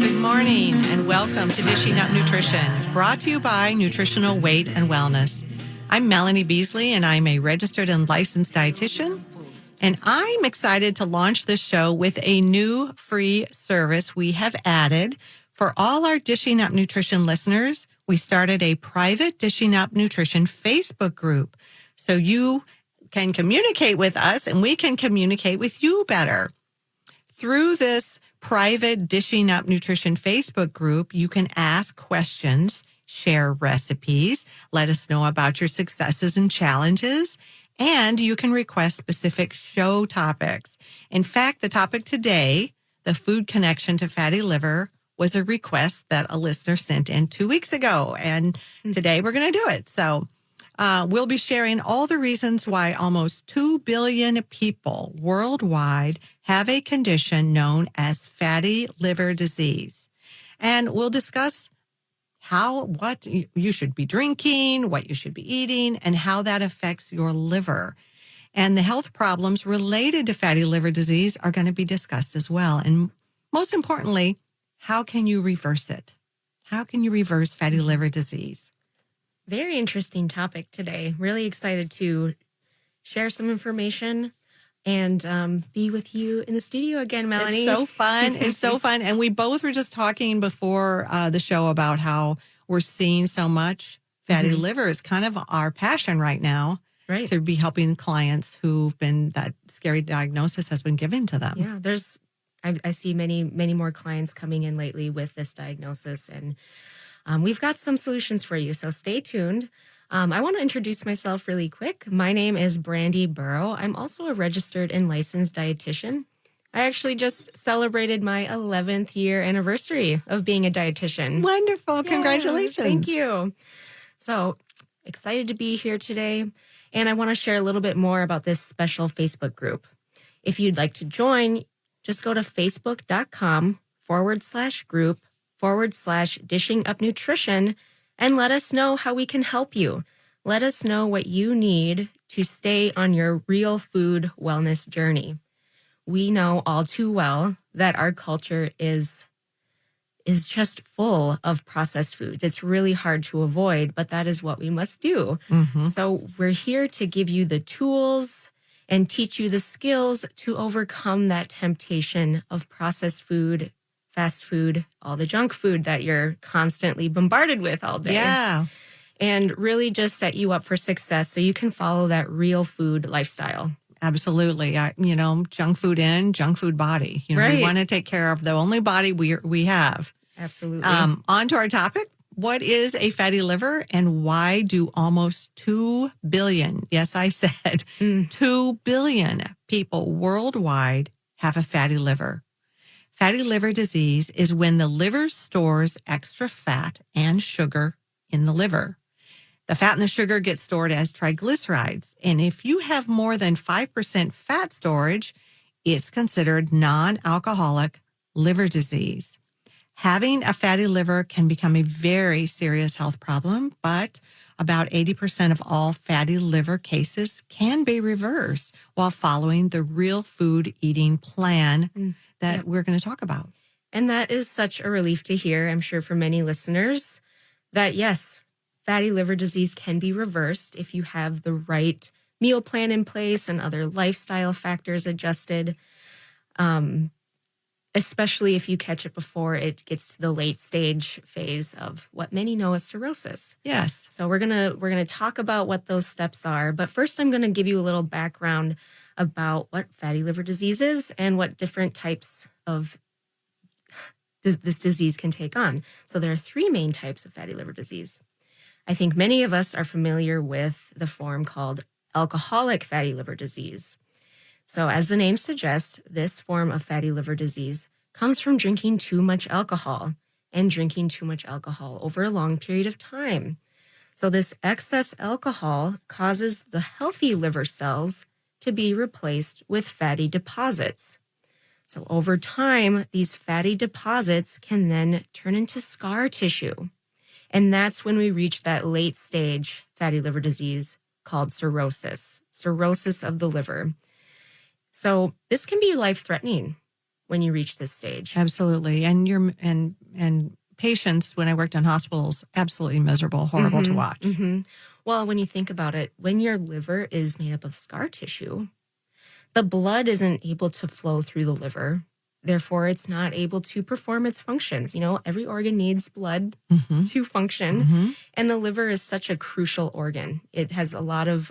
Good morning and welcome to Dishing Up Nutrition, brought to you by Nutritional Weight and Wellness. I'm Melanie Beasley and I'm a registered and licensed dietitian. And I'm excited to launch this show with a new free service we have added. For all our Dishing Up Nutrition listeners, we started a private Dishing Up Nutrition Facebook group. So you can communicate with us and we can communicate with you better. Through this private Dishing Up Nutrition Facebook group, you can ask questions, share recipes, let us know about your successes and challenges, and you can request specific show topics. In fact, the topic today, the food connection to fatty liver, was a request that a listener sent in 2 weeks ago, and today we're going to do it. So we'll be sharing all the reasons why almost 2 billion people worldwide have a condition known as fatty liver disease. And we'll discuss what you should be drinking, what you should be eating, and how that affects your liver. And the health problems related to fatty liver disease are going to be discussed as well. And most importantly, how can you reverse it? How can you reverse fatty liver disease? Very interesting topic today. Really excited to share some information and be with you in the studio again, Melanie. It's so fun. It's so fun. And we both were just talking before the show about how we're seeing so much fatty liver is kind of our passion right now. Right. To be helping clients who've been, that scary diagnosis has been given to them. Yeah, I see many more clients coming in lately with this diagnosis, and we've got some solutions for you. So stay tuned. I want to introduce myself really quick. My name is Brandy Burrow. I'm also a registered and licensed dietitian. I actually just celebrated my 11th year anniversary of being a dietitian. Wonderful. Yeah, Congratulations. Thank you. So excited to be here today. And I want to share a little bit more about this special Facebook group. If you'd like to join, just go to facebook.com/group/dishing-up-nutrition and let us know how we can help you. Let us know what you need to stay on your real food wellness journey. We know all too well that our culture is just full of processed foods. It's really hard to avoid, but that is what we must do. So we're here to give you the tools and teach you the skills to overcome that temptation of processed food, fast food, all the junk food that you're constantly bombarded with all day. Yeah. And really just set you up for success so you can follow that real food lifestyle. Absolutely. Junk food in, junk food body. Right. We want to take care of the only body we have. Absolutely. On to our topic. What is a fatty liver and why do almost 2 billion, yes, I said 2 billion people worldwide have a fatty liver? Fatty liver disease is when the liver stores extra fat and sugar in the liver. The fat and the sugar get stored as triglycerides. And if you have more than 5% fat storage, it's considered non-alcoholic liver disease. Having a fatty liver can become a very serious health problem, but about 80% of all fatty liver cases can be reversed while following the real food eating plan that we're going to talk about. And that is such a relief to hear, I'm sure, for many listeners, that yes, fatty liver disease can be reversed if you have the right meal plan in place and other lifestyle factors adjusted. Especially if you catch it before it gets to the late stage phase of what many know as cirrhosis. Yes. So we're gonna talk about what those steps are. But first, I'm going to give you a little background about what fatty liver disease is and what different types of this disease can take on. So there are 3 main types of fatty liver disease. I think many of us are familiar with the form called alcoholic fatty liver disease. So as the name suggests, this form of fatty liver disease comes from drinking too much alcohol and drinking too much alcohol over a long period of time. So this excess alcohol causes the healthy liver cells to be replaced with fatty deposits. So over time, these fatty deposits can then turn into scar tissue. And that's when we reach that late stage fatty liver disease called cirrhosis of the liver. So this can be life-threatening. when you reach this stage. Absolutely. And patients, when I worked in hospitals, absolutely miserable, horrible to watch. Well, when you think about it, when your liver is made up of scar tissue, the blood isn't able to flow through the liver. Therefore, it's not able to perform its functions. Every organ needs blood to function. And the liver is such a crucial organ. It has a lot of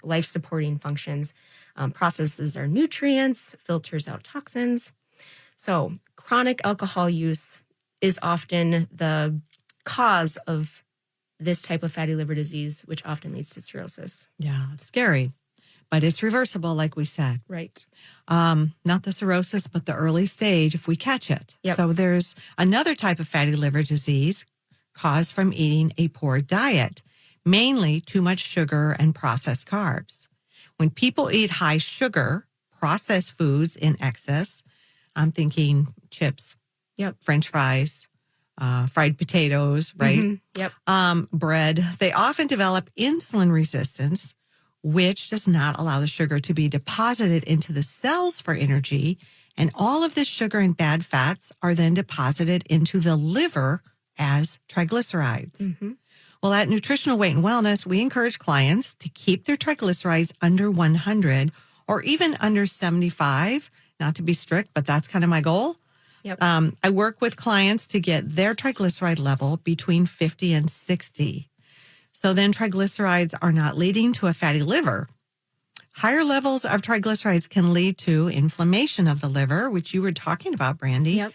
life-supporting functions, processes our nutrients, filters out toxins. So chronic alcohol use is often the cause of this type of fatty liver disease, which often leads to cirrhosis. Yeah, it's scary, but it's reversible, like we said. Right. Not the cirrhosis, but the early stage if we catch it. Yep. So there's another type of fatty liver disease caused from eating a poor diet, mainly too much sugar and processed carbs. When people eat high sugar, processed foods in excess, I'm thinking chips, French fries, fried potatoes, right? Bread. They often develop insulin resistance, which does not allow the sugar to be deposited into the cells for energy. And all of this sugar and bad fats are then deposited into the liver as triglycerides. Well, at Nutritional Weight and Wellness, we encourage clients to keep their triglycerides under 100 or even under 75, not to be strict, but that's kind of my goal. I work with clients to get their triglyceride level between 50 and 60. So then triglycerides are not leading to a fatty liver. Higher levels of triglycerides can lead to inflammation of the liver, which you were talking about, Brandy,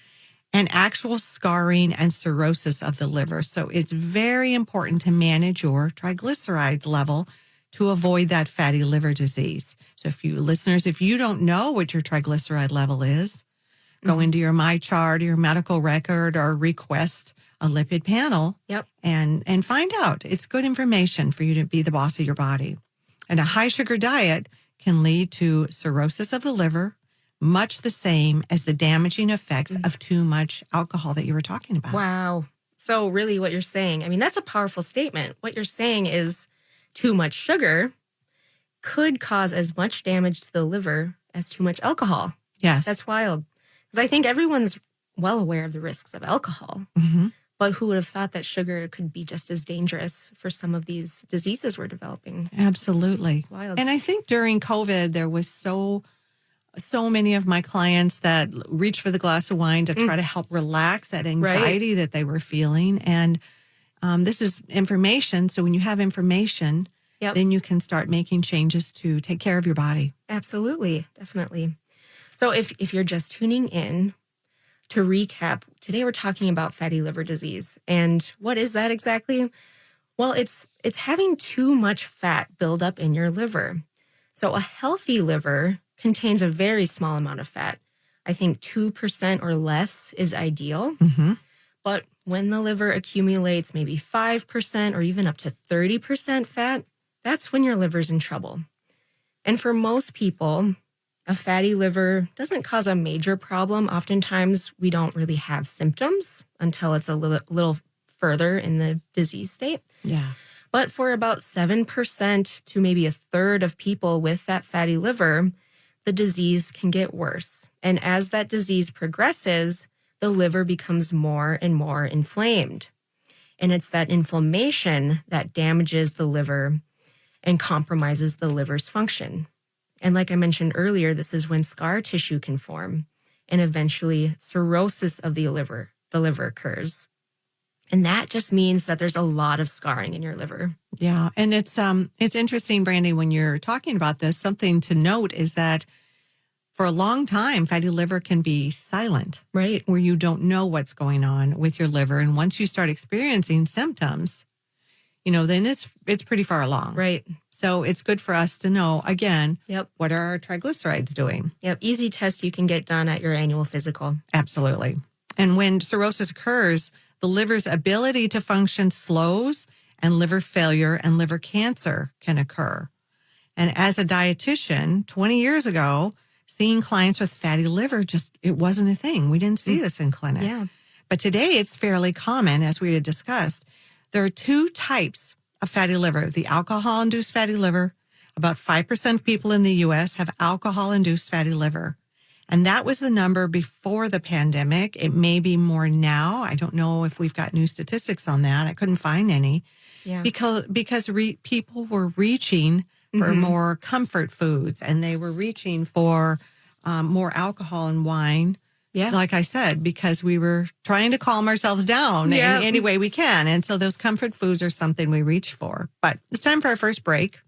and actual scarring and cirrhosis of the liver. So it's very important to manage your triglycerides level to avoid that fatty liver disease. So if you don't know what your triglyceride level is, go into your MyChart or your medical record or request a lipid panel and find out. It's good information for you to be the boss of your body. And a high sugar diet can lead to cirrhosis of the liver, much the same as the damaging effects of too much alcohol that you were talking about. Wow. So really what you're saying, that's a powerful statement. What you're saying is too much sugar could cause as much damage to the liver as too much alcohol. Yes. That's wild. Because I think everyone's well aware of the risks of alcohol. But who would have thought that sugar could be just as dangerous for some of these diseases we're developing? Absolutely. Wild. And I think during COVID, there was so many of my clients that reached for the glass of wine to try to help relax that anxiety that they were feeling. And this is information. So when you have information, then you can start making changes to take care of your body. Absolutely. Definitely. So if you're just tuning in, to recap, today we're talking about fatty liver disease. And what is that exactly? Well, it's having too much fat build up in your liver. So a healthy liver contains a very small amount of fat. I think 2% or less is ideal. But when the liver accumulates maybe 5% or even up to 30% fat, that's when your liver's in trouble. And for most people, a fatty liver doesn't cause a major problem. Oftentimes, we don't really have symptoms until it's a little further in the disease state. But for about 7% to maybe a third of people with that fatty liver, the disease can get worse. And as that disease progresses, the liver becomes more and more inflamed. And it's that inflammation that damages the liver and compromises the liver's function. And like I mentioned earlier, this is when scar tissue can form and eventually cirrhosis of the liver occurs. And that just means that there's a lot of scarring in your liver. Yeah. And it's interesting, Brandy, when you're talking about this, something to note is that for a long time, fatty liver can be silent, right? Where you don't know what's going on with your liver. And once you start experiencing symptoms, then it's pretty far along. Right. So it's good for us to know, again, what are our triglycerides doing? Easy test you can get done at your annual physical. Absolutely. And when cirrhosis occurs, the liver's ability to function slows and liver failure and liver cancer can occur. And as a dietitian 20 years ago, seeing clients with fatty liver, it wasn't a thing. We didn't see this in clinic. But today it's fairly common, as we had discussed. There are two types of fatty liver, the alcohol-induced fatty liver. About 5% of people in the U.S. have alcohol-induced fatty liver. And that was the number before the pandemic. It may be more now. I don't know if we've got new statistics on that. I couldn't find any Yeah. because people were reaching for more comfort foods, and they were reaching for more alcohol and wine. Yeah. Like I said, because we were trying to calm ourselves down in any way we can. And so those comfort foods are something we reach for. But it's time for our first break.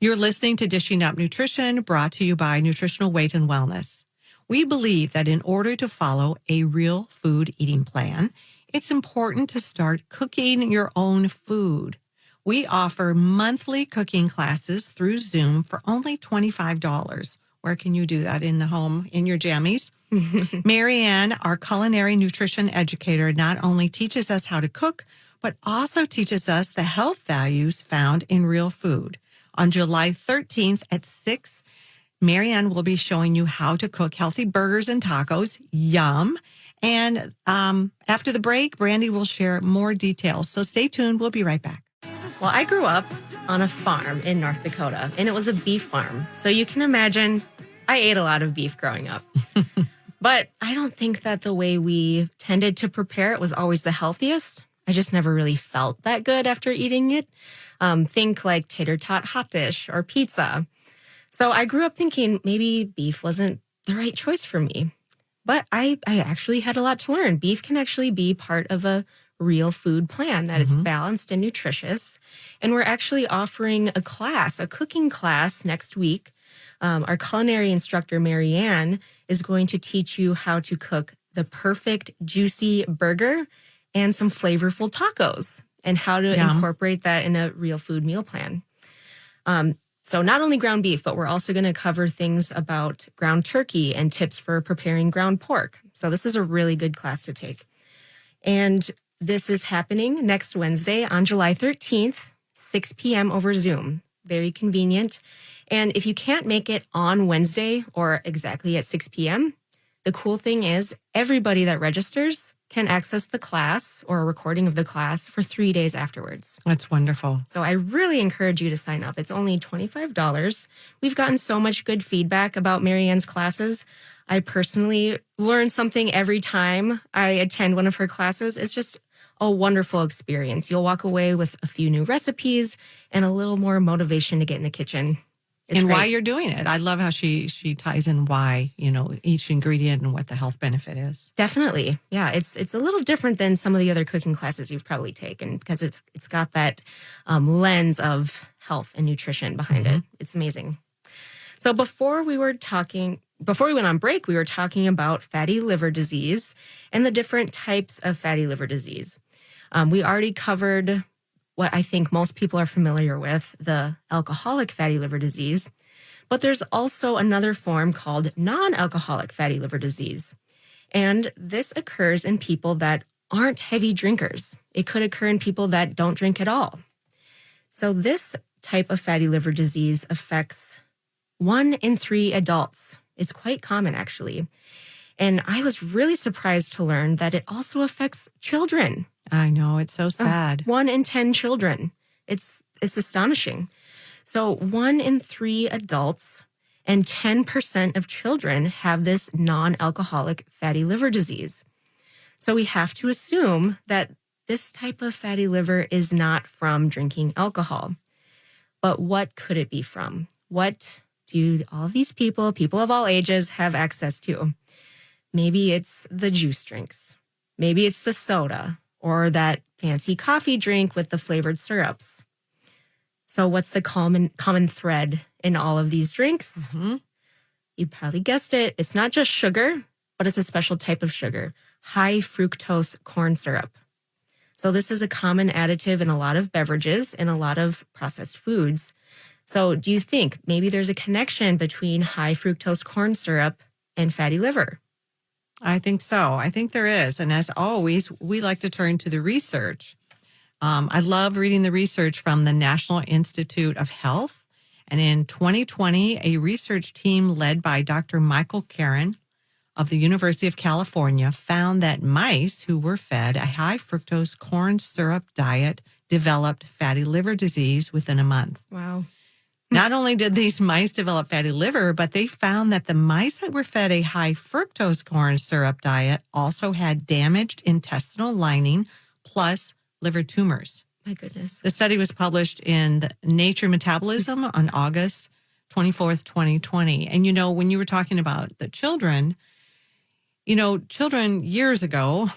You're listening to Dishing Up Nutrition, brought to you by Nutritional Weight and Wellness. We believe that in order to follow a real food eating plan, it's important to start cooking your own food. We offer monthly cooking classes through Zoom for only $25. Where can you do that? In the home, in your jammies? Marianne, our culinary nutrition educator, not only teaches us how to cook, but also teaches us the health values found in real food. On July 13th at 6, Marianne will be showing you how to cook healthy burgers and tacos. Yum. And after the break, Brandy will share more details. So stay tuned. We'll be right back. Well, I grew up on a farm in North Dakota, and it was a beef farm. So you can imagine I ate a lot of beef growing up. But I don't think that the way we tended to prepare it was always the healthiest. I just never really felt that good after eating it. Think like tater tot hot dish or pizza. So I grew up thinking maybe beef wasn't the right choice for me. But I actually had a lot to learn. Beef can actually be part of a real food plan, that it's balanced and nutritious. And we're actually offering a class, a cooking class next week. Our culinary instructor, Marianne, is going to teach you how to cook the perfect juicy burger and some flavorful tacos and how to incorporate that in a real food meal plan. So not only ground beef, but we're also going to cover things about ground turkey and tips for preparing ground pork. So this is a really good class to take. And this is happening next Wednesday on July 13th, 6 p.m. over Zoom. Very convenient. And if you can't make it on Wednesday or exactly at 6 p.m., the cool thing is everybody that registers can access the class or a recording of the class for 3 days afterwards. That's wonderful. So I really encourage you to sign up. It's only $25. We've gotten so much good feedback about Marianne's classes. I personally learn something every time I attend one of her classes. It's just a wonderful experience. You'll walk away with a few new recipes and a little more motivation to get in the kitchen. It's and great. Why you're doing it. I love how she ties in why, each ingredient and what the health benefit is. Definitely. Yeah, it's a little different than some of the other cooking classes you've probably taken because it's got that lens of health and nutrition behind it. It's amazing. So before we went on break, we were talking about fatty liver disease and the different types of fatty liver disease. We already covered what I think most people are familiar with, the alcoholic fatty liver disease. But there's also another form called non-alcoholic fatty liver disease. And this occurs in people that aren't heavy drinkers. It could occur in people that don't drink at all. So this type of fatty liver disease affects 1 in 3 adults. It's quite common, actually. And I was really surprised to learn that it also affects children. I know, it's so sad. 1 in 10 children. It's astonishing. So 1 in 3 adults and 10% of children have this non-alcoholic fatty liver disease. So we have to assume that this type of fatty liver is not from drinking alcohol. But what could it be from? What do all of these people of all ages, have access to? Maybe it's the juice drinks. Maybe it's the soda or that fancy coffee drink with the flavored syrups. So what's the common thread in all of these drinks? You probably guessed it. It's not just sugar, but it's a special type of sugar, high fructose corn syrup. So this is a common additive in a lot of beverages and a lot of processed foods. So do you think maybe there's a connection between high fructose corn syrup and fatty liver? I think so. I think there is. And as always, we like to turn to the research. I love reading the research from the National Institute of Health. And in 2020, a research team led by Dr. Michael Caron of the University of California found that mice who were fed a high fructose corn syrup diet developed fatty liver disease within a month. Wow. Not only did these mice develop fatty liver, but they found that the mice that were fed a high fructose corn syrup diet also had damaged intestinal lining plus liver tumors. My goodness. The study was published in the Nature Metabolism on August 24th, 2020. And, when you were talking about the children, children years ago,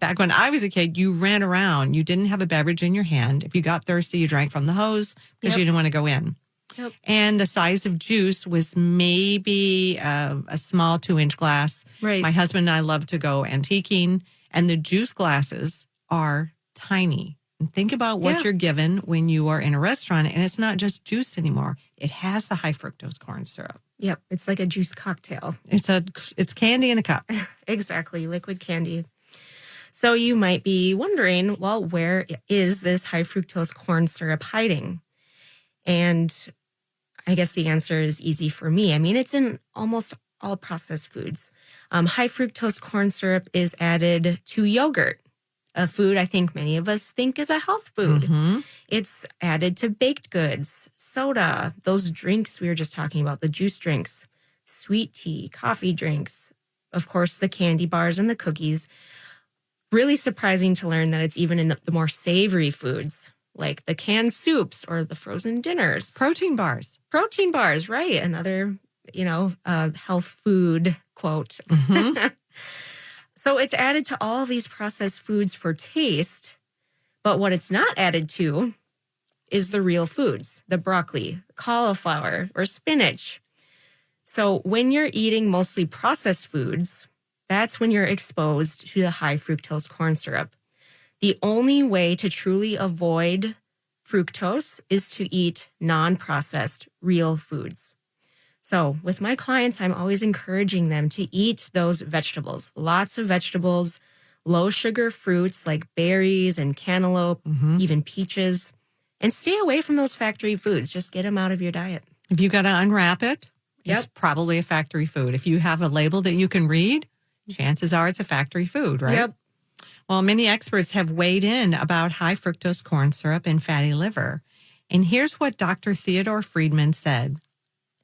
back when I was a kid, you ran around. You didn't have a beverage in your hand. If you got thirsty, you drank from the hose because you didn't want to go in. Yep. And the size of juice was maybe a small 2-inch glass. Right. My husband and I love to go antiquing, and the juice glasses are tiny. And think about what you're given when you are in a restaurant, and it's not just juice anymore. It has the high fructose corn syrup. Yep. It's like a juice cocktail. It's candy in a cup. Exactly. Liquid candy. So you might be wondering, well, where is this high fructose corn syrup hiding? And I guess the answer is easy for me. I mean, it's in almost all processed foods. High fructose corn syrup is added to yogurt, a food I think many of us think is a health food. Mm-hmm. It's added to baked goods, soda, those drinks we were just talking about, the juice drinks, sweet tea, coffee drinks, of course, the candy bars and the cookies. Really surprising to learn that it's even in the more savory foods, like the canned soups or the frozen dinners. Protein bars. Protein bars, right. Another, health food quote. Mm-hmm. So it's added to all these processed foods for taste, but what it's not added to is the real foods, the broccoli, cauliflower, or spinach. So when you're eating mostly processed foods, that's when you're exposed to the high fructose corn syrup. The only way to truly avoid fructose is to eat non-processed real foods. So with my clients, I'm always encouraging them to eat those vegetables, lots of vegetables, low sugar fruits like berries and cantaloupe, even peaches, and stay away from those factory foods. Just get them out of your diet. If you got to unwrap it, it's probably a factory food. If you have a label that you can read, chances are it's a factory food, right? Yep. Well, many experts have weighed in about high fructose corn syrup and fatty liver. And here's what Dr. Theodore Friedman said.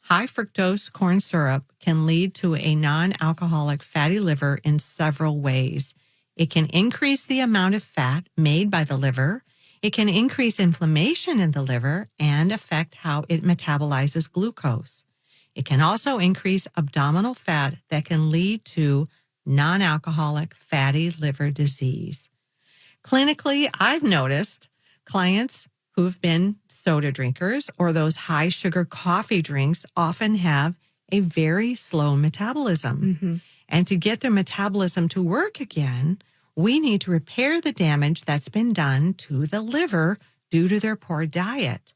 High fructose corn syrup can lead to a non-alcoholic fatty liver in several ways. It can increase the amount of fat made by the liver. It can increase inflammation in the liver and affect how it metabolizes glucose. It can also increase abdominal fat that can lead to non-alcoholic fatty liver disease. Clinically, I've noticed clients who've been soda drinkers or those high sugar coffee drinks often have a very slow metabolism. And to get their metabolism to work again, we need to repair the damage that's been done to the liver due to their poor diet.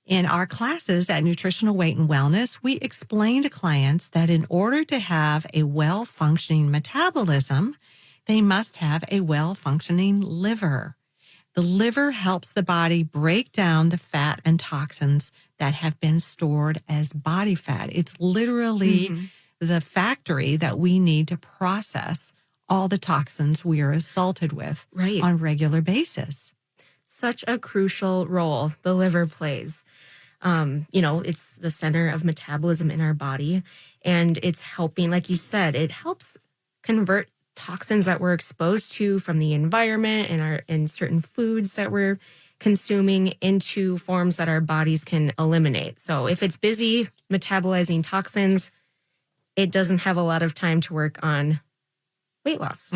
In our classes at Nutritional Weight and Wellness, we explain to clients that in order to have a well-functioning metabolism, they must have a well-functioning liver. The liver helps the body break down the fat and toxins that have been stored as body fat. It's literally the factory that we need to process all the toxins we are assaulted with on a regular basis. Such a crucial role the liver plays. It's the center of metabolism in our body, and it's helping, like you said, it helps convert toxins that we're exposed to from the environment and certain foods that we're consuming into forms that our bodies can eliminate. So if it's busy metabolizing toxins, it doesn't have a lot of time to work on weight loss.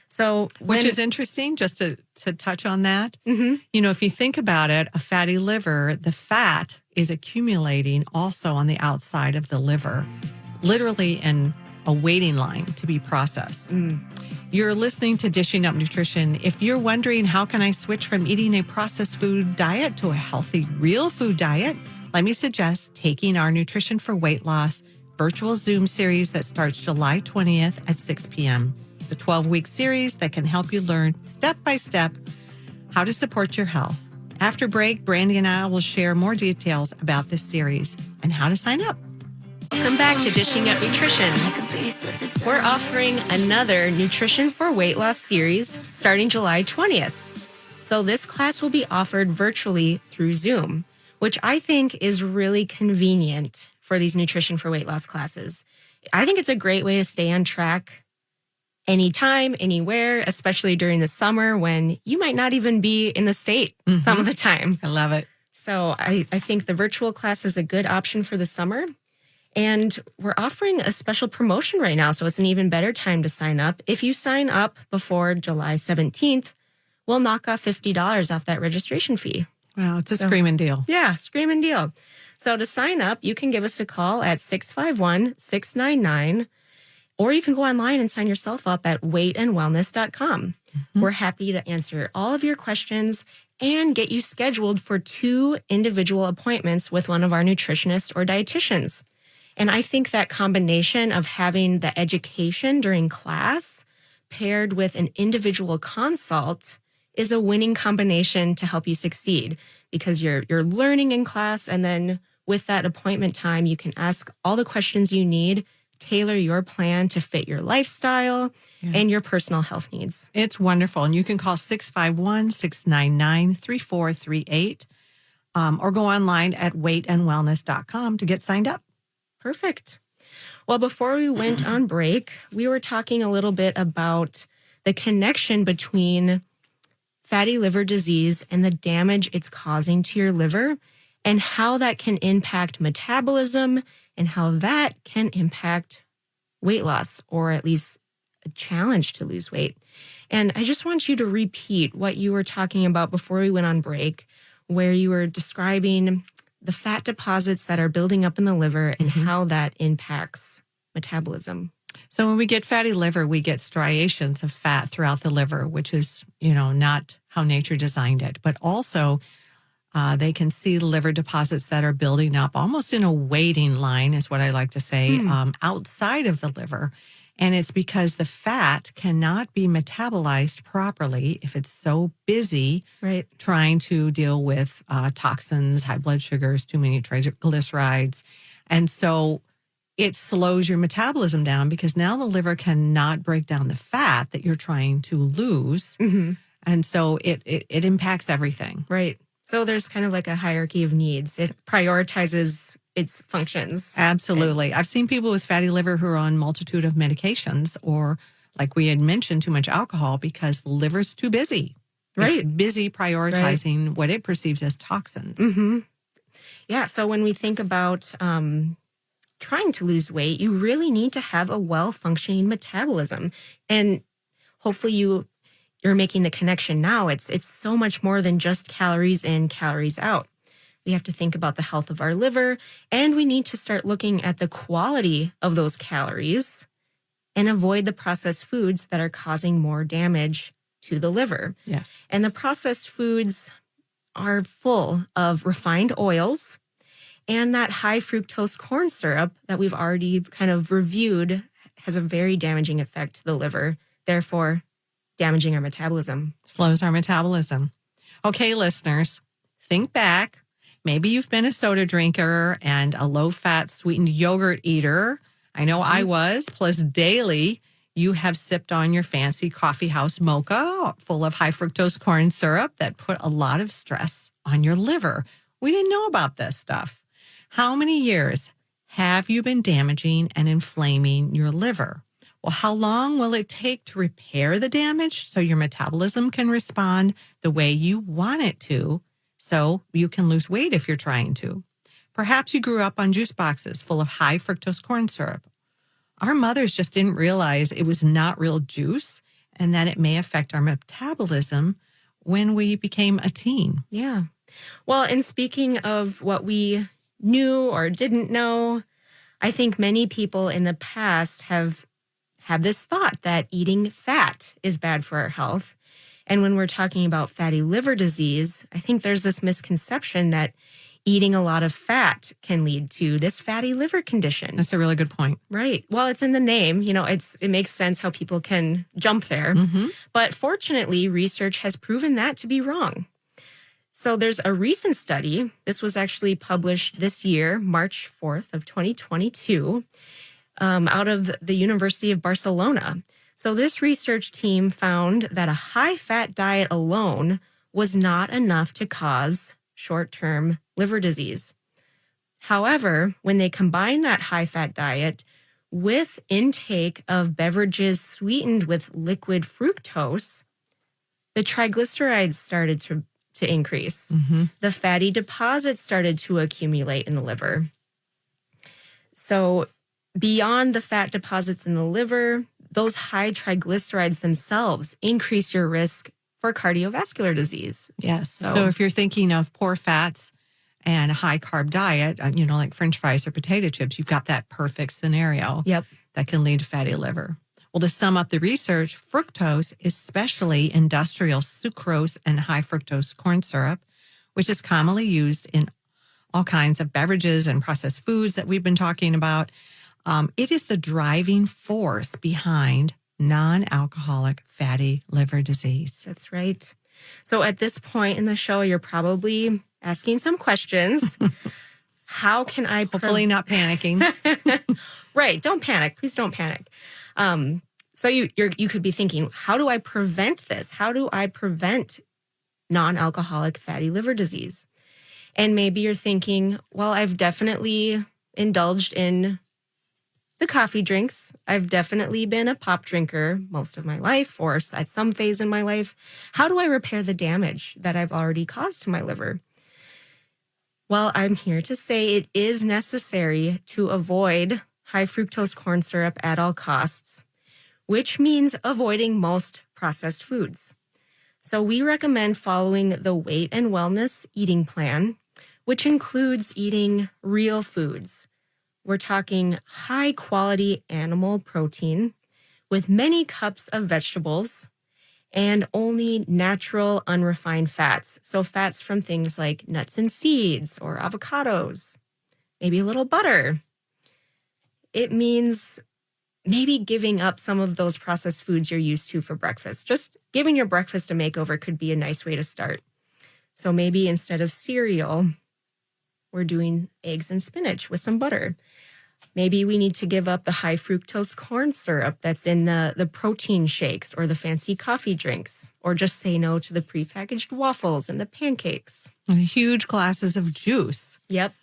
So which is interesting, just to touch on that. If you think about it, a fatty liver, the fat is accumulating also on the outside of the liver, literally in a waiting line to be processed. You're listening to Dishing Up Nutrition. If you're wondering, how can I switch from eating a processed food diet to a healthy, real food diet? Let me suggest taking our Nutrition for Weight Loss virtual Zoom series that starts July 20th at 6 p.m. It's a 12-week series that can help you learn step by step how to support your health. After break, Brandy and I will share more details about this series and how to sign up. Welcome back to Dishing Up Nutrition. We're offering another Nutrition for Weight Loss series starting July 20th. So this class will be offered virtually through Zoom, which I think is really convenient for these nutrition for weight loss classes. I think it's a great way to stay on track anytime, anywhere, especially during the summer when you might not even be in the state some of the time. I love it. So I think the virtual class is a good option for the summer. And we're offering a special promotion right now, so it's an even better time to sign up. If you sign up before July 17th, we'll knock off $50 off that registration fee. Wow, it's a screaming deal. Yeah, screaming deal. So to sign up, you can give us a call at 651-699, or you can go online and sign yourself up at weightandwellness.com. We're happy to answer all of your questions and get you scheduled for 2 individual appointments with one of our nutritionists or dietitians. And I think that combination of having the education during class paired with an individual consult is a winning combination to help you succeed, because you're learning in class, and then with that appointment time, you can ask all the questions you need, tailor your plan to fit your lifestyle and your personal health needs. It's wonderful. And you can call 651-699-3438 or go online at weightandwellness.com to get signed up. Perfect. Well, before we went on break, we were talking a little bit about the connection between fatty liver disease and the damage it's causing to your liver, and how that can impact metabolism and how that can impact weight loss, or at least a challenge to lose weight. And I just want you to repeat what you were talking about before we went on break, where you were describing the fat deposits that are building up in the liver and how that impacts metabolism. So when we get fatty liver, we get striations of fat throughout the liver, which is, not how nature designed it. But also, they can see liver deposits that are building up almost in a waiting line, is what I like to say, outside of the liver. And it's because the fat cannot be metabolized properly if it's so busy trying to deal with toxins, high blood sugars, too many triglycerides. And so it slows your metabolism down, because now the liver cannot break down the fat that you're trying to lose. And so it impacts everything. Right. So there's kind of like a hierarchy of needs. It prioritizes its functions. Absolutely. I've seen people with fatty liver who are on multitude of medications, or, like we had mentioned, too much alcohol, because the liver's too busy. It's busy prioritizing what it perceives as toxins. Yeah. So when we think about trying to lose weight, you really need to have a well-functioning metabolism. And hopefully you're making the connection now. It's so much more than just calories in, calories out. We have to think about the health of our liver, and we need to start looking at the quality of those calories and avoid the processed foods that are causing more damage to the liver. Yes. And the processed foods are full of refined oils and that high fructose corn syrup that we've already kind of reviewed has a very damaging effect to the liver, therefore damaging our metabolism. Slows our metabolism. Okay, listeners, think back. Maybe you've been a soda drinker and a low-fat sweetened yogurt eater. I know I was. Plus, daily, you have sipped on your fancy coffee house mocha full of high fructose corn syrup that put a lot of stress on your liver. We didn't know about this stuff. How many years have you been damaging and inflaming your liver? Well, how long will it take to repair the damage so your metabolism can respond the way you want it to, so you can lose weight if you're trying to? Perhaps you grew up on juice boxes full of high fructose corn syrup. Our mothers just didn't realize it was not real juice and that it may affect our metabolism when we became a teen. Yeah. Well, and speaking of what we knew or didn't know, I think many people in the past have had this thought that eating fat is bad for our health. And when we're talking about fatty liver disease, I think there's this misconception that eating a lot of fat can lead to this fatty liver condition. That's a really good point. Right. Well, it's in the name. It makes sense how people can jump there. But fortunately, research has proven that to be wrong. So there's a recent study. This was actually published this year, March 4th of 2022, out of the University of Barcelona. So this research team found that a high-fat diet alone was not enough to cause short-term liver disease. However, when they combine that high-fat diet with intake of beverages sweetened with liquid fructose, the triglycerides started to increase. The fatty deposits started to accumulate in the liver. So beyond the fat deposits in the liver, those high triglycerides themselves increase your risk for cardiovascular disease. Yes. So if you're thinking of poor fats and a high carb diet, like French fries or potato chips, you've got that perfect scenario that can lead to fatty liver. Well, to sum up the research, fructose, especially industrial sucrose and high fructose corn syrup, which is commonly used in all kinds of beverages and processed foods that we've been talking about, it is the driving force behind non-alcoholic fatty liver disease. That's right. So at this point in the show, you're probably asking some questions. How can I... Hopefully not panicking. Right. Don't panic. Please don't panic. So you could be thinking, how do I prevent this? How do I prevent non-alcoholic fatty liver disease? And maybe you're thinking, well, I've definitely indulged in the coffee drinks. I've definitely been a pop drinker most of my life or at some phase in my life. How do I repair the damage that I've already caused to my liver? Well, I'm here to say it is necessary to avoid high fructose corn syrup at all costs, which means avoiding most processed foods. So we recommend following the Weight and Wellness Eating Plan, which includes eating real foods. We're talking high quality animal protein with many cups of vegetables and only natural unrefined fats. So fats from things like nuts and seeds or avocados, maybe a little butter. It means maybe giving up some of those processed foods you're used to for breakfast. Just giving your breakfast a makeover could be a nice way to start. So maybe instead of cereal, we're doing eggs and spinach with some butter. Maybe we need to give up the high fructose corn syrup that's in the protein shakes or the fancy coffee drinks, or just say no to the prepackaged waffles and the pancakes. And huge glasses of juice. Yep.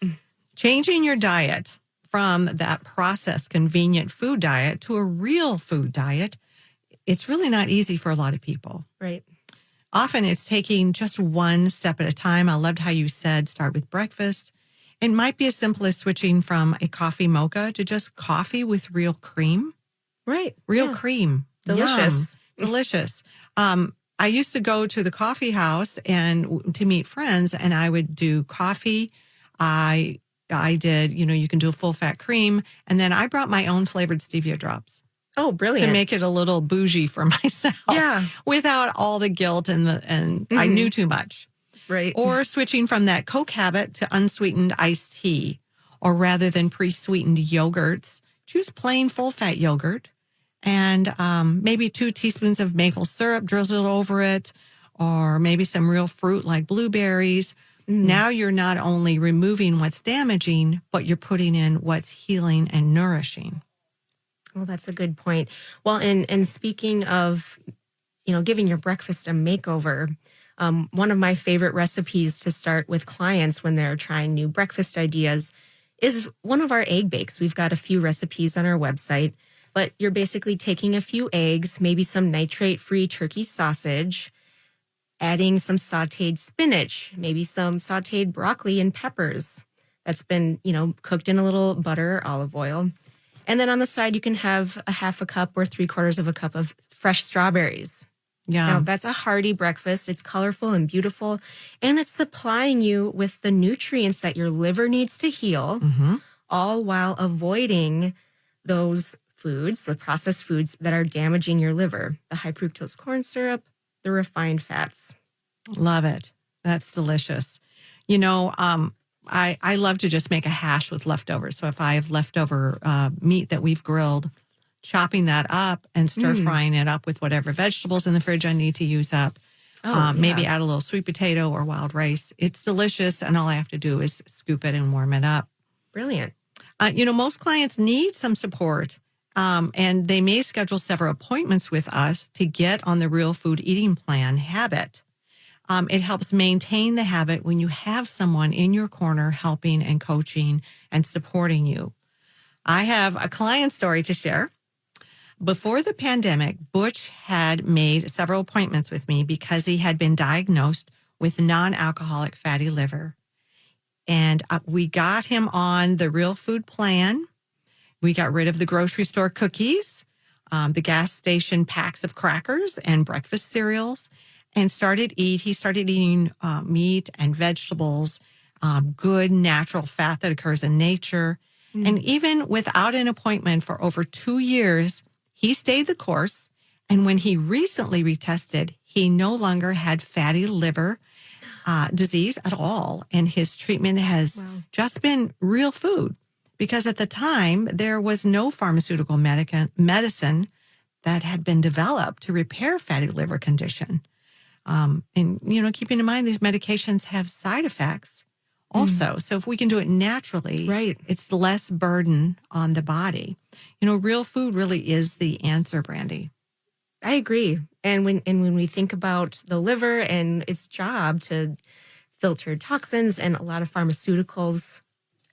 Changing your diet from that processed convenient food diet to a real food diet, it's really not easy for a lot of people. Right. Often it's taking just one step at a time. I loved how you said start with breakfast. It might be as simple as switching from a coffee mocha to just coffee with real cream. Right. Real cream. Delicious. Yum. Delicious. I used to go to the coffee house and to meet friends, and I would do coffee. I did, you can do a full fat cream. And then I brought my own flavored stevia drops. Oh, brilliant. To make it a little bougie for myself. Yeah. Without all the guilt and I knew too much. Right. Or switching from that Coke habit to unsweetened iced tea. Or rather than pre-sweetened yogurts, choose plain full-fat yogurt and maybe 2 teaspoons of maple syrup drizzled over it, or maybe some real fruit like blueberries. Now you're not only removing what's damaging, but you're putting in what's healing and nourishing. Well, that's a good point. Well, and speaking of, giving your breakfast a makeover, one of my favorite recipes to start with clients when they're trying new breakfast ideas is one of our egg bakes. We've got a few recipes on our website, but you're basically taking a few eggs, maybe some nitrate-free turkey sausage, adding some sautéed spinach, maybe some sautéed broccoli and peppers that's been, cooked in a little butter or olive oil. And then on the side, you can have a half a cup or 3/4 of a cup of fresh strawberries. Yeah. Now, that's a hearty breakfast. It's colorful and beautiful, and it's supplying you with the nutrients that your liver needs to heal, all while avoiding those foods, the processed foods that are damaging your liver, the high fructose corn syrup, the refined fats. Love it. That's delicious. I love to just make a hash with leftovers. So if I have leftover meat that we've grilled, chopping that up and stir frying it up with whatever vegetables in the fridge I need to use up. Maybe add a little sweet potato or wild rice. It's delicious, and all I have to do is scoop it and warm it up. Brilliant. Most clients need some support, and they may schedule several appointments with us to get on the Real Food Eating Plan habit. It helps maintain the habit when you have someone in your corner helping and coaching and supporting you. I have a client story to share. Before the pandemic, Butch had made several appointments with me because he had been diagnosed with non-alcoholic fatty liver. And we got him on the real food plan. We got rid of the grocery store cookies, the gas station packs of crackers and breakfast cereals, and he started eating meat and vegetables, good natural fat that occurs in nature. And even without an appointment for over 2 years, he stayed the course. And when he recently retested, he no longer had fatty liver disease at all. And his treatment has just been real food, because at the time there was no pharmaceutical medicine that had been developed to repair fatty liver condition. And, keeping in mind these medications have side effects also. So if we can do it naturally, it's less burden on the body. Real food really is the answer, Brandy. I agree. And when we think about the liver and its job to filter toxins, and a lot of pharmaceuticals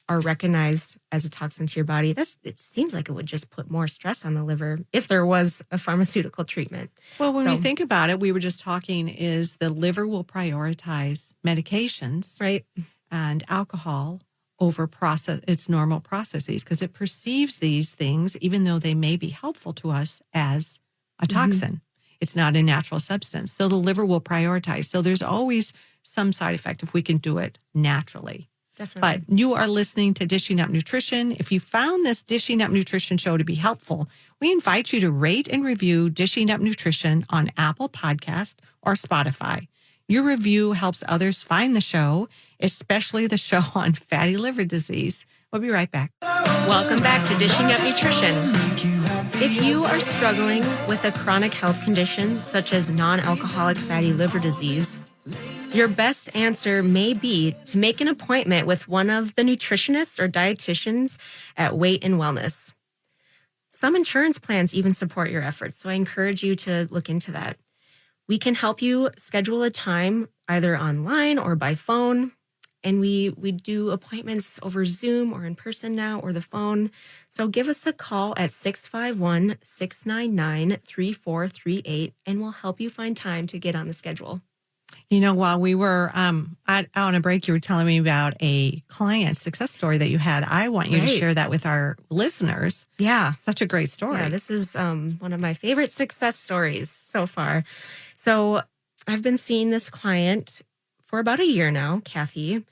are recognized as a toxin to your body, it seems like it would just put more stress on the liver if there was a pharmaceutical treatment. Well, when we think about it, we were just talking is the liver will prioritize medications and alcohol over its normal processes, because it perceives these things, even though they may be helpful to us, as a toxin. It's not a natural substance. So the liver will prioritize. So there's always some side effect if we can do it naturally. Definitely. But you are listening to Dishing Up Nutrition. If you found this Dishing Up Nutrition show to be helpful, we invite you to rate and review Dishing Up Nutrition on Apple Podcast or Spotify. Your review helps others find the show, especially the show on fatty liver disease. We'll be right back. Welcome back to Dishing Up Nutrition. If you are struggling with a chronic health condition such as non-alcoholic fatty liver disease, your best answer may be to make an appointment with one of the nutritionists or dietitians at Weight and Wellness. Some insurance plans even support your efforts, so I encourage you to look into that. We can help you schedule a time either online or by phone. And we do appointments over Zoom or in person now, or the phone. So give us a call at 651-699-3438, and we'll help you find time to get on the schedule. While we were on a break, you were telling me about a client success story that you had. I want you to share that with our listeners. Yeah. Such a great story. Yeah, this is one of my favorite success stories so far. So I've been seeing this client for about a year now, Kathy,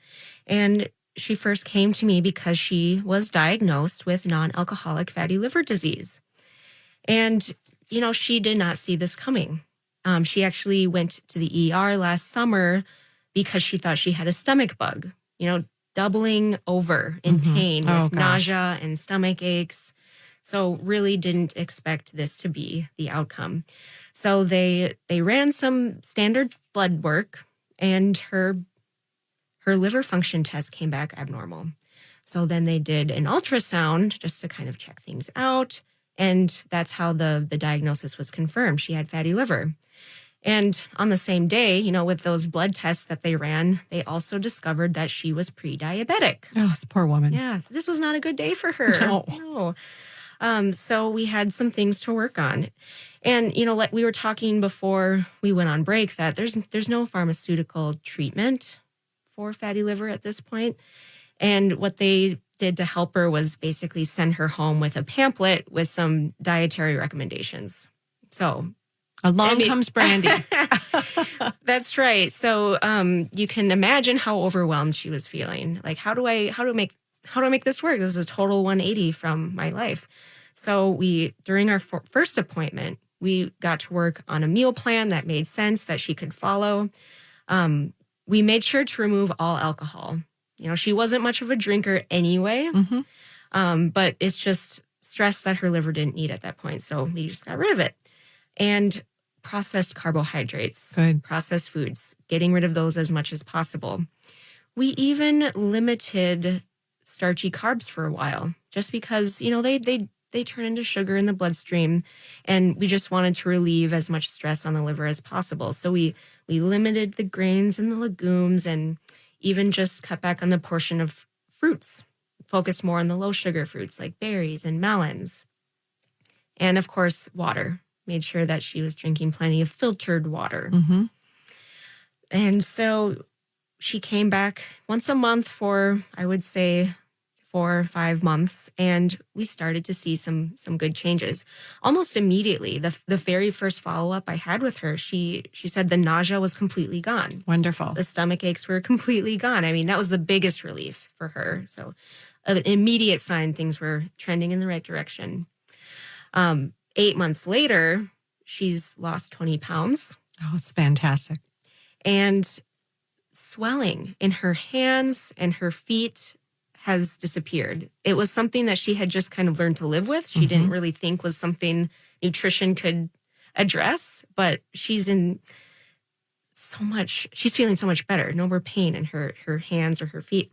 and she first came to me because she was diagnosed with non-alcoholic fatty liver disease. And, she did not see this coming. She actually went to the ER last summer because she thought she had a stomach bug, doubling over in pain with nausea and stomach aches. So really didn't expect this to be the outcome. So they ran some standard blood work, and her liver function test came back abnormal. So then they did an ultrasound just to kind of check things out. And that's how the diagnosis was confirmed. She had fatty liver. And on the same day, with those blood tests that they ran, they also discovered that she was pre-diabetic. Oh, this poor woman. Yeah, this was not a good day for her. No. So we had some things to work on. And, like we were talking before we went on break, that there's no pharmaceutical treatment for fatty liver at this point. And what they did to help her was basically send her home with a pamphlet with some dietary recommendations. So along comes Brandy. That's right. So you can imagine how overwhelmed she was feeling. Like, how do I make this work? This is a total 180 from my life. So during our first appointment, we got to work on a meal plan that made sense, that she could follow. We made sure to remove all alcohol. She wasn't much of a drinker anyway, but it's just stress that her liver didn't need at that point. So we just got rid of it. And processed carbohydrates, processed foods, getting rid of those as much as possible. We even limited starchy carbs for a while, just because, they they turn into sugar in the bloodstream. And we just wanted to relieve as much stress on the liver as possible. So we limited the grains and the legumes and even just cut back on the portion of fruits, focused more on the low sugar fruits like berries and melons. And of course, water. Made sure that she was drinking plenty of filtered water. Mm-hmm. And so she came back once a month for, I would say, 4 or 5 months, and we started to see some good changes almost immediately. The very first follow-up I had with her, she said the nausea was completely gone. Wonderful. The stomach aches were completely gone. I mean, that was the biggest relief for her. So an immediate sign things were trending in the right direction. 8 months later, she's lost 20 pounds. Oh, it's fantastic. And swelling in her hands and her feet has disappeared. It was something that she had just kind of learned to live with. She didn't really think was something nutrition could address, but she's feeling so much better. No more pain in her hands or her feet.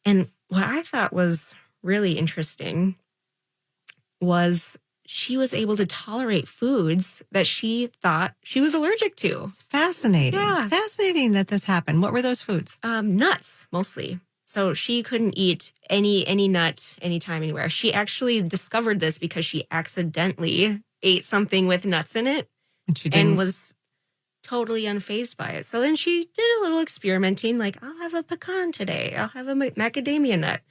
And what I thought was really interesting was she was able to tolerate foods that she thought she was allergic to. It's fascinating. Yeah. Fascinating that this happened. What were those foods? Nuts, mostly. So she couldn't eat any nut anytime, anywhere. She actually discovered this because she accidentally ate something with nuts in it And she didn't. and was totally unfazed by it. So then she did a little experimenting, like, I'll have a pecan today. I'll have a macadamia nut.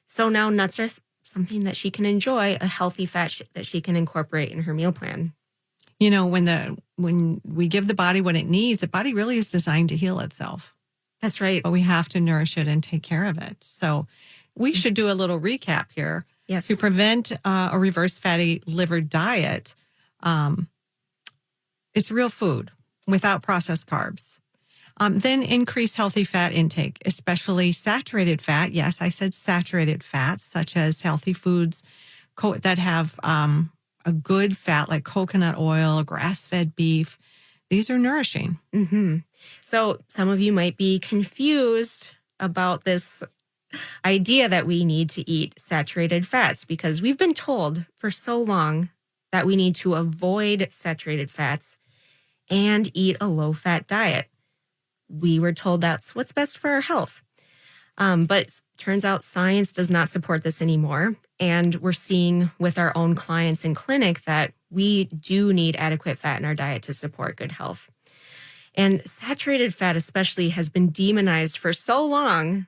So now nuts are something that she can enjoy, a healthy fat that she can incorporate in her meal plan. You know, when we give the body what it needs, the body really is designed to heal itself. That's right. But we have to nourish it and take care of it. So we should do a little recap here. Yes. To prevent a reverse fatty liver diet, it's real food without processed carbs. Then increase healthy fat intake, especially saturated fat. Yes, I said saturated fats, such as healthy foods that have a good fat like coconut oil, grass-fed beef. These are nourishing. Mm-hmm. So some of you might be confused about this idea that we need to eat saturated fats because we've been told for so long that we need to avoid saturated fats and eat a low-fat diet. We were told that's what's best for our health. But turns out science does not support this anymore. And we're seeing with our own clients in clinic that we do need adequate fat in our diet to support good health. And saturated fat especially has been demonized for so long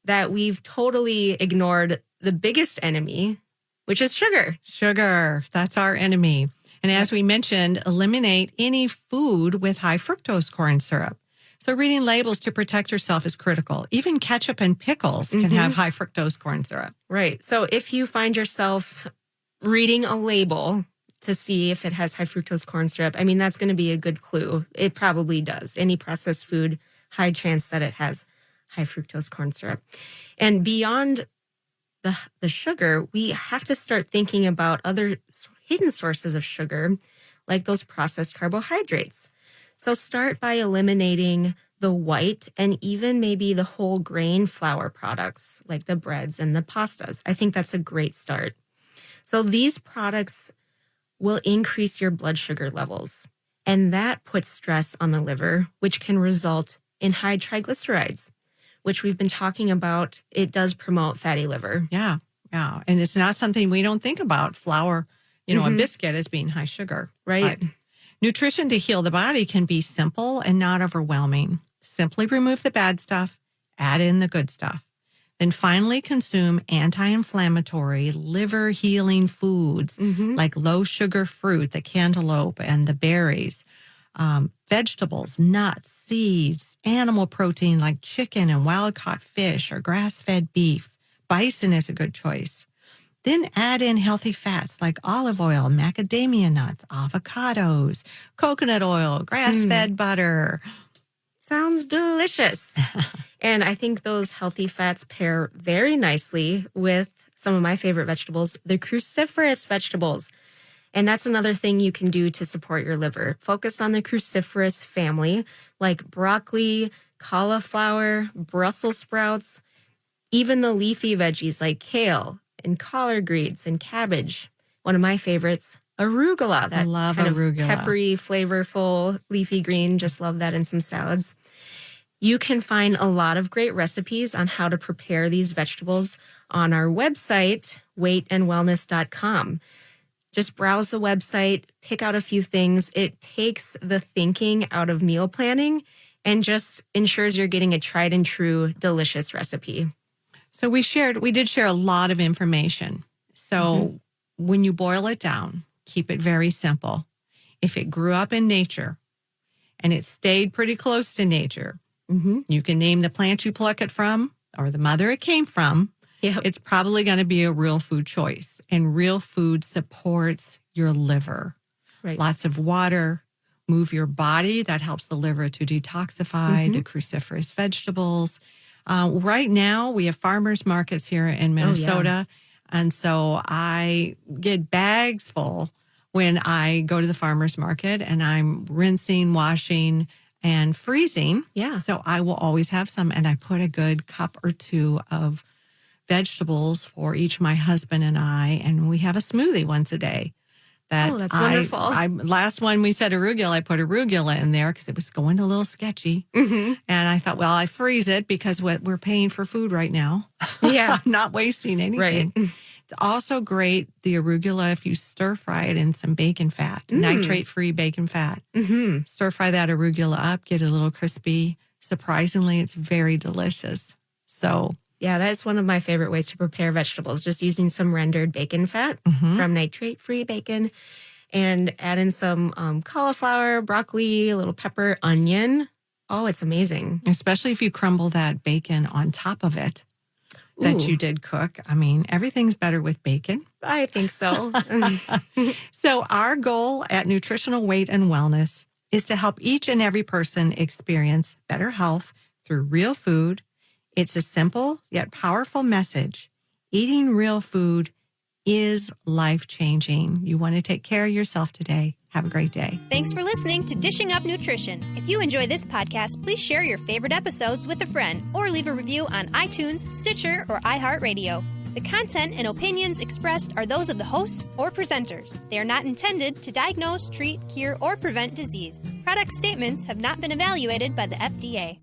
that we've totally ignored the biggest enemy, which is sugar. Sugar, that's our enemy. And as we mentioned, eliminate any food with high fructose corn syrup. So reading labels to protect yourself is critical. Even ketchup and pickles can have high fructose corn syrup. Right. So if you find yourself reading a label to see if it has high fructose corn syrup, I mean, that's going to be a good clue. It probably does. Any processed food, high chance that it has high fructose corn syrup. And beyond the sugar, we have to start thinking about other hidden sources of sugar, like those processed carbohydrates. So start by eliminating the white and even maybe the whole grain flour products like the breads and the pastas. I think that's a great start. So these products will increase your blood sugar levels, and that puts stress on the liver, which can result in high triglycerides, which we've been talking about. It does promote fatty liver. Yeah. And it's not something we don't think about. Flour, a biscuit as being high sugar. Right. But nutrition to heal the body can be simple and not overwhelming. Simply remove the bad stuff, add in the good stuff. Then finally consume anti-inflammatory, liver-healing foods like low-sugar fruit, the cantaloupe and the berries, vegetables, nuts, seeds, animal protein like chicken and wild-caught fish or grass-fed beef. Bison is a good choice. Then add in healthy fats like olive oil, macadamia nuts, avocados, coconut oil, grass-fed butter. Sounds delicious. And I think those healthy fats pair very nicely with some of my favorite vegetables, the cruciferous vegetables. And that's another thing you can do to support your liver. Focus on the cruciferous family, like broccoli, cauliflower, Brussels sprouts, even the leafy veggies like kale and collard greens and cabbage. One of my favorites, arugula. That I love kind arugula. of peppery, flavorful, leafy green. Just love that in some salads. You can find a lot of great recipes on how to prepare these vegetables on our website, weightandwellness.com. Just browse the website, pick out a few things. It takes the thinking out of meal planning and just ensures you're getting a tried and true, delicious recipe. So we did share a lot of information. So when you boil it down, keep it very simple. If it grew up in nature and it stayed pretty close to nature, you can name the plant you pluck it from or the mother it came from. Yep. It's probably going to be a real food choice. And real food supports your liver. Right. Lots of water, move your body. That helps the liver to detoxify, the cruciferous vegetables. Right now, we have farmers markets here in Minnesota. And so I get bags full when I go to the farmers market and I'm rinsing, washing, and freezing. Yeah. So I will always have some. And I put a good cup or two of vegetables for each my husband and I. And we have a smoothie once a day. That's wonderful. Last one we said arugula, I put arugula in there because it was going a little sketchy. And I thought, well, I freeze it because we're paying for food right now. Yeah. Not wasting anything. Right. It's also great, the arugula, if you stir fry it in some bacon fat, nitrate-free bacon fat. Stir fry that arugula up, get it a little crispy. Surprisingly, it's very delicious. So yeah, that's one of my favorite ways to prepare vegetables, just using some rendered bacon fat from nitrate-free bacon and add in some cauliflower, broccoli, a little pepper, onion. Oh, it's amazing. Especially if you crumble that bacon on top of it that you did cook. I mean, everything's better with bacon. I think so. So our goal at Nutritional Weight and Wellness is to help each and every person experience better health through real food. It's a simple yet powerful message. Eating real food is life-changing. You want to take care of yourself today. Have a great day. Thanks for listening to Dishing Up Nutrition. If you enjoy this podcast, please share your favorite episodes with a friend or leave a review on iTunes, Stitcher, or iHeartRadio. The content and opinions expressed are those of the hosts or presenters. They are not intended to diagnose, treat, cure, or prevent disease. Product statements have not been evaluated by the FDA.